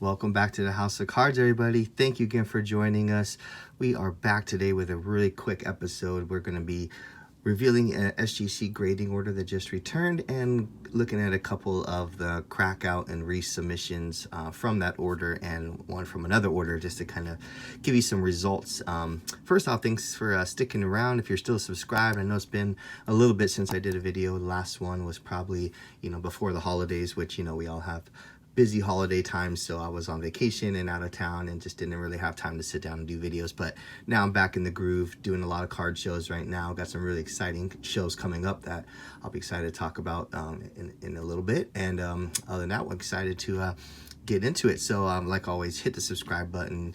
Welcome back to the House of Cards, everybody. Thank you again for joining us. We are back today with a really quick episode. We're going to be revealing an SGC grading order that just returned and looking at a couple of the crack out and resubmissions from that order and one from another order, just to kind of give you some results. First off, thanks for sticking around. If you're still subscribed, I know it's been a little bit since I did a video. The last one was probably, before the holidays, which, we all have busy holiday time, so I was on vacation and out of town and just didn't really have time to sit down and do videos. But now I'm back in the groove, doing a lot of card shows right now. Got some really exciting shows coming up that I'll be excited to talk about in a little bit. And other than that, we're excited to get into it. So like always, hit the subscribe button,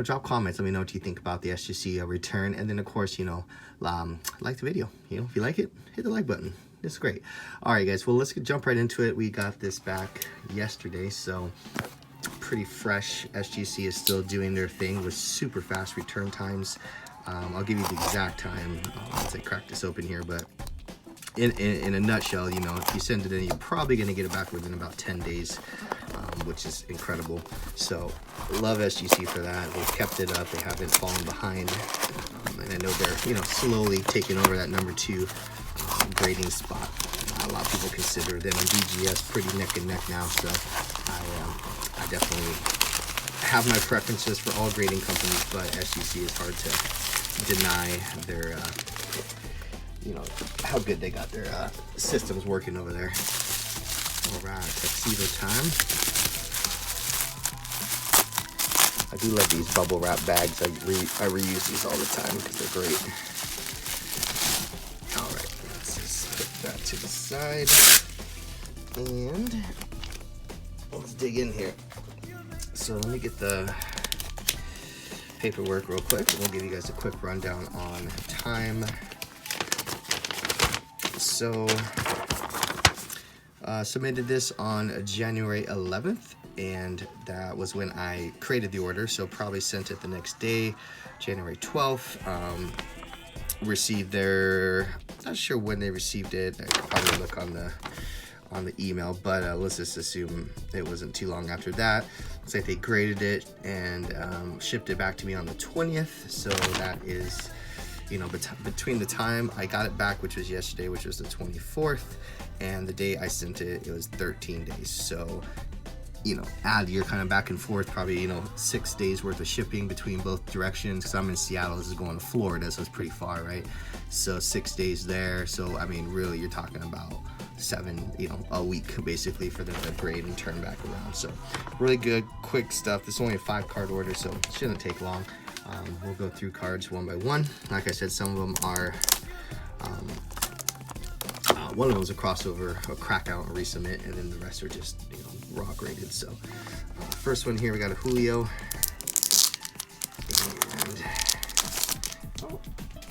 drop comments, let me know what you think about the SGC return, and then of course, like the video. If you like it, hit the like button. It's great. All right, guys, well, let's jump right into it. We got this back yesterday, so pretty fresh. SGC is still doing their thing with super fast return times. I'll give you the exact time once I crack this open here, but in a nutshell, if you send it in, you're probably going to get it back within about 10 days, which is incredible. So love SGC for that. They've kept it up. They haven't fallen behind, and I know they're slowly taking over that #2 grading spot. A lot of people consider them and BGS pretty neck and neck now, so I definitely have my preferences for all grading companies, but SGC is hard to deny their how good they got their systems working over there. All right, tuxedo time. I do love these bubble wrap bags. I reuse these all the time because they're great. All right, let's just put that to the side, and let's dig in here. So let me get the paperwork real quick, and we'll give you guys a quick rundown on time. So submitted this on January 11th, and that was when I created the order, so probably sent it the next day, January 12th. Received their, not sure when they received it. I could probably look on the email, but let's just assume it wasn't too long after that. Looks like they graded it and shipped it back to me on the 20th. So that is, between the time I got it back, which was yesterday, which was the 24th, and the day I sent it, it was 13 days. So add your kind of back and forth, probably 6 days worth of shipping between both directions, because I'm in Seattle, this is going to Florida, so it's pretty far, right? So 6 days there. So I mean, really, you're talking about 7, a week basically for them to grade and turn back around. So really good, quick stuff. This is only a 5-card order, so it shouldn't take long. We'll go through cards one by one. Like I said, some of them are one of them is a crossover, a crack out and resubmit, and then the rest are just raw graded. So first one here, we got a Julio, and I don't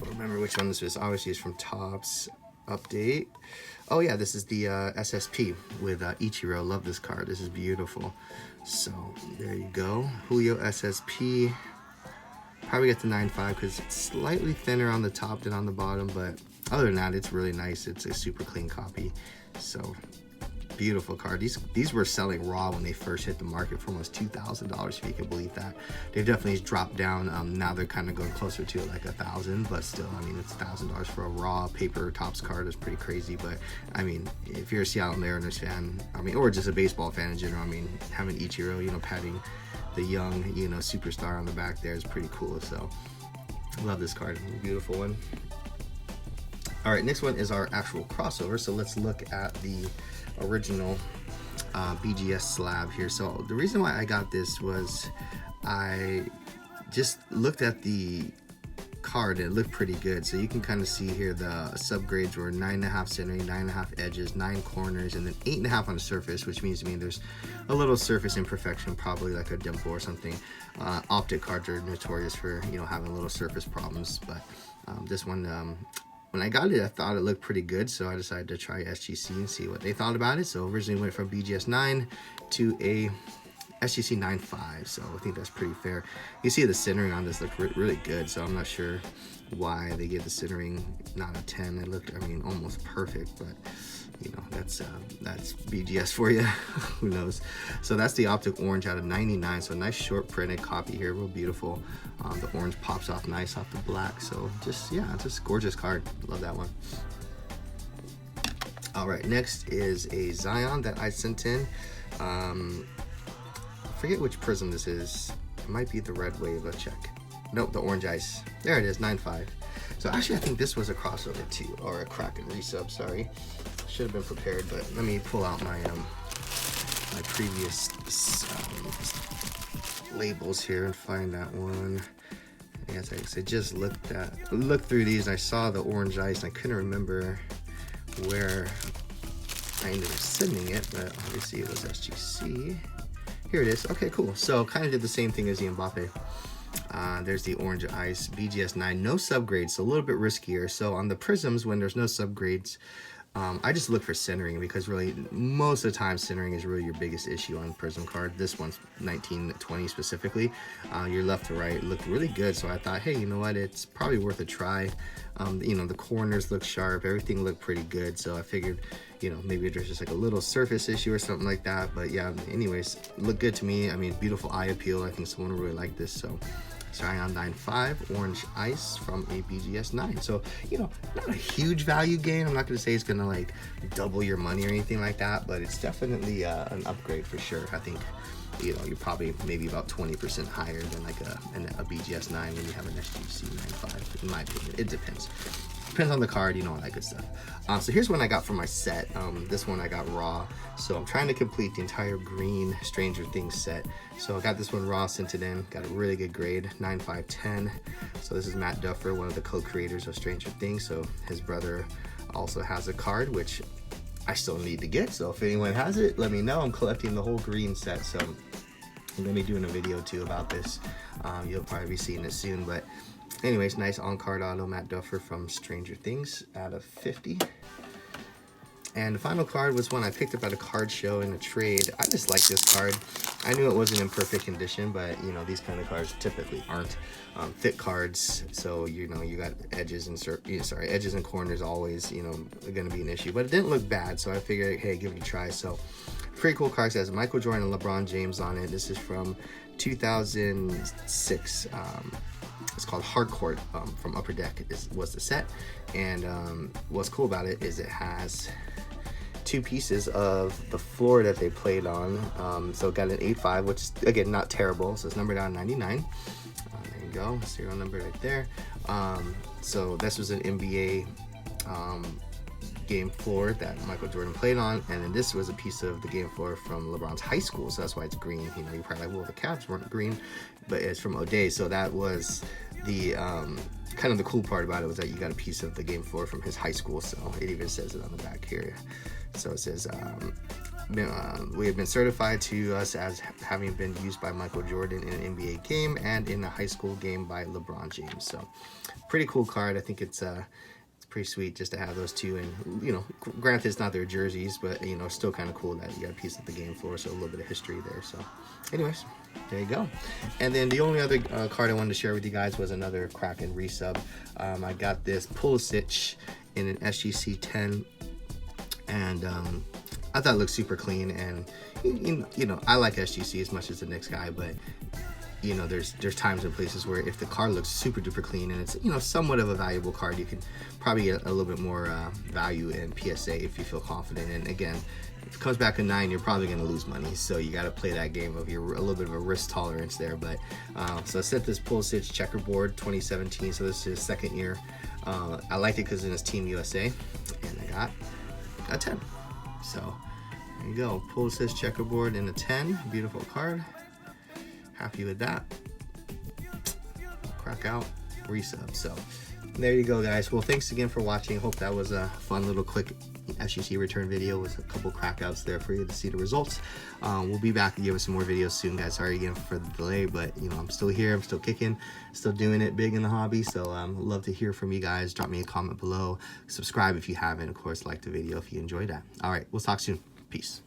remember which one this was. Obviously it's from Topps Update. Oh yeah, this is the SSP with Ichiro. Love this card. This is beautiful. So there you go, Julio SSP. Probably get the 9.5 because it's slightly thinner on the top than on the bottom, but other than that, it's really nice. It's a super clean copy. So beautiful card. These were selling raw when they first hit the market for almost $2,000, if you can believe that. They've definitely dropped down. Now they're kind of going closer to like $1,000, but still, I mean, it's $1,000 for a raw paper Topps card is pretty crazy. But I mean, if you're a Seattle Mariners fan, I mean, or just a baseball fan in general, I mean, having Ichiro, patting the young, superstar on the back there is pretty cool. So love this card. Beautiful one. All right, next one is our actual crossover. So let's look at the original BGS slab here. So the reason why I got this was I just looked at the card and it looked pretty good. So you can kind of see here the subgrades were 9.5 centering, 9.5 edges, 9 corners, and then 8.5 on the surface, which means to me there's a little surface imperfection, probably like a dimple or something. Optic cards are notorious for having little surface problems, but this one, when I got it, I thought it looked pretty good, so I decided to try SGC and see what they thought about it. So originally went from BGS 9 to a SGC 9.5, so I think that's pretty fair. You see the centering on this looked really good, so I'm not sure why they gave the centering not a 10. It looked, I mean, almost perfect, but you know, that's BGS for you. Who knows? So that's the Optic Orange out of 99. So nice short printed copy here, real beautiful. The orange pops off nice off the black. So just, yeah, just gorgeous card. Love that one. All right, next is a Zion that I sent in. Forget which prism this is. It might be the red wave. Let's check. Nope, the orange ice. There it is, 9.5. So actually, I think this was a crossover too, or a crack and resub. Sorry, should have been prepared. But let me pull out my my previous labels here and find that one. As I just looked through these, and I saw the orange ice, and I couldn't remember where I ended up sending it, but obviously it was SGC. Here it is. Okay, cool. So kind of did the same thing as the Mbappe. There's the orange ice, BGS 9, no subgrades, so a little bit riskier. So on the prisms, when there's no subgrades, I just look for centering, because really most of the time centering is really your biggest issue on prism card. This one's 1920 specifically. Your left to right looked really good, so I thought, hey, you know what, it's probably worth a try. You know, the corners look sharp, everything looked pretty good, so I figured, you know, maybe there's just like a little surface issue or something like that. But yeah, anyways, looked good to me. I mean, beautiful eye appeal. I think someone will really like this. So Zion 9.5 orange ice from a BGS 9. So, you know, not a huge value gain. I'm not going to say it's going to like double your money or anything like that, but it's definitely an upgrade for sure. I think, you know, you're probably maybe about 20% higher than like a BGS 9 when you have an SGC 9.5, in my opinion. It depends. Depends on the card, you know, all that good stuff. So here's one I got for my set. This one I got raw. So I'm trying to complete the entire green Stranger Things set. So I got this one raw, sent it in, got a really good grade, 9.510. So this is Matt Duffer, one of the co-creators of Stranger Things. So his brother also has a card, which I still need to get. So if anyone has it, let me know. I'm collecting the whole green set. So I'm gonna be doing a video too about this. You'll probably be seeing it soon, but anyways, nice on-card auto Matt Duffer from Stranger Things out of 50. And the final card was one I picked up at a card show in a trade. I just like this card. I knew it wasn't in perfect condition, but you know, these kind of cards typically aren't. Thick cards, so you know, you got edges and edges and corners always, you know, going to be an issue. But it didn't look bad, so I figured, hey, give it a try. So pretty cool card. It has Michael Jordan and LeBron James on it. This is from 2006. It's called Hardcourt from Upper Deck was the set. And what's cool about it is it has two pieces of the floor that they played on. So it got an 8.5, which is, again, not terrible. So it's numbered down 99. There you go, serial number right there. So this was an NBA game floor that Michael Jordan played on, and then this was a piece of the game floor from LeBron's high school, so that's why it's green. You know, you're probably like, well, the Cavs weren't green, but it's from O'Day, so that was the kind of the cool part about it, was that you got a piece of the game floor from his high school. So it even says it on the back here. So it says, we have been certified to us as having been used by Michael Jordan in an NBA game and in a high school game by LeBron James. So pretty cool card. I think it's pretty sweet just to have those two. And, you know, granted it's not their jerseys, but, you know, still kind of cool that you got a piece of the game floor, so a little bit of history there. So anyways, there you go. And then the only other card I wanted to share with you guys was another Kraken resub. I got this Pulisic in an SGC 10, and I thought it looked super clean. And you know, I like SGC as much as the next guy, but you know, there's times and places where if the card looks super duper clean and it's, you know, somewhat of a valuable card, you can probably get a little bit more value in PSA if you feel confident. And again, if it comes back a 9, you're probably going to lose money, so you got to play that game of a little bit of a risk tolerance there. But so I set this Pulisic checkerboard 2017, so this is his second year. I liked it because it was Team USA, and I got a 10. So there you go, Pulisic checkerboard in a 10, beautiful card. Happy with that. Crack out resub. So there you go, guys. Well, thanks again for watching. Hope that was a fun little quick SGC return video with a couple crackouts there for you to see the results. We'll be back to give us some more videos soon, guys. Sorry again for the delay, but you know, I'm still here, I'm still kicking, still doing it big in the hobby. So love to hear from you guys. Drop me a comment below, subscribe if you haven't, of course, like the video if you enjoyed that. All right, we'll talk soon. Peace.